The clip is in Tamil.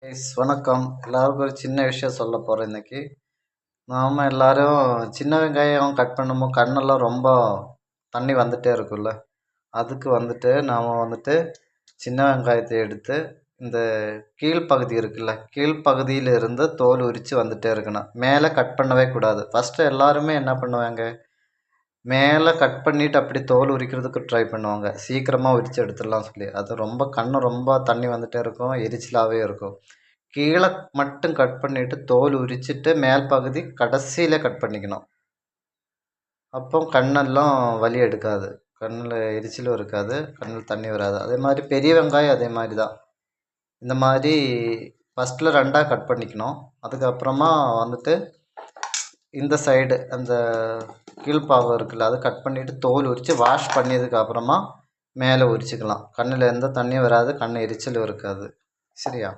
வணக்கம். எல்லாருக்கும் ஒரு சின்ன விஷயம் சொல்ல போகிறேன் இன்னைக்கு. நாம எல்லாரும் சின்ன வெங்காயம் கட் பண்ணும்போது கண்ணெல்லாம் ரொம்ப தண்ணி வந்துட்டே இருக்கும்ல. அதுக்கு வந்துட்டு நாம வந்துட்டு சின்ன வெங்காயத்தை எடுத்து இந்த கீழ்ப்பகுதி இருக்குல்ல, கீழ்ப்பகுதியில இருந்து தோல் உரிச்சு வந்துட்டே இருக்கணும். மேலே கட் பண்ணவே கூடாது. ஃபஸ்ட்டு எல்லாருமே என்ன பண்ணுவாங்க, மேலே கட் பண்ணிட்டு அப்படி தோல் உரிக்கிறதுக்கு ட்ரை பண்ணுவாங்க. சீக்கிரமாக உரிச்சு எடுத்துடலாம் சொல்லி. அது ரொம்ப கண்ணு ரொம்ப தண்ணி வந்துட்டே இருக்கும், எரிச்சலாவே இருக்கும். கீழே மட்டும் கட் பண்ணிட்டு தோல் உரிச்சிட்டு மேல் பகுதி கடைசியில் கட் பண்ணிக்கணும். அப்போ கண்ணெல்லாம் வலி எடுக்காது, கண்ணில் எரிச்சலும் இருக்காது, கண்ணில் தண்ணி வராது. அதே மாதிரி பெரிய வெங்காயம் அதே மாதிரி தான். இந்த மாதிரி ஃபஸ்ட்டில் ரெண்டாக கட் பண்ணிக்கணும். அதுக்கப்புறமா வந்துட்டு இந்த சைடு அந்த கீழ்ப்பாகம் இருக்குல்ல, அதை கட் பண்ணிவிட்டு தோல் உரித்து வாஷ் பண்ணியதுக்கு அப்புறமா மேலே உரிச்சிக்கலாம். கண்ணில் எந்த தண்ணியும் வராது, கண் எரிச்சலும் இருக்காது. சரியா?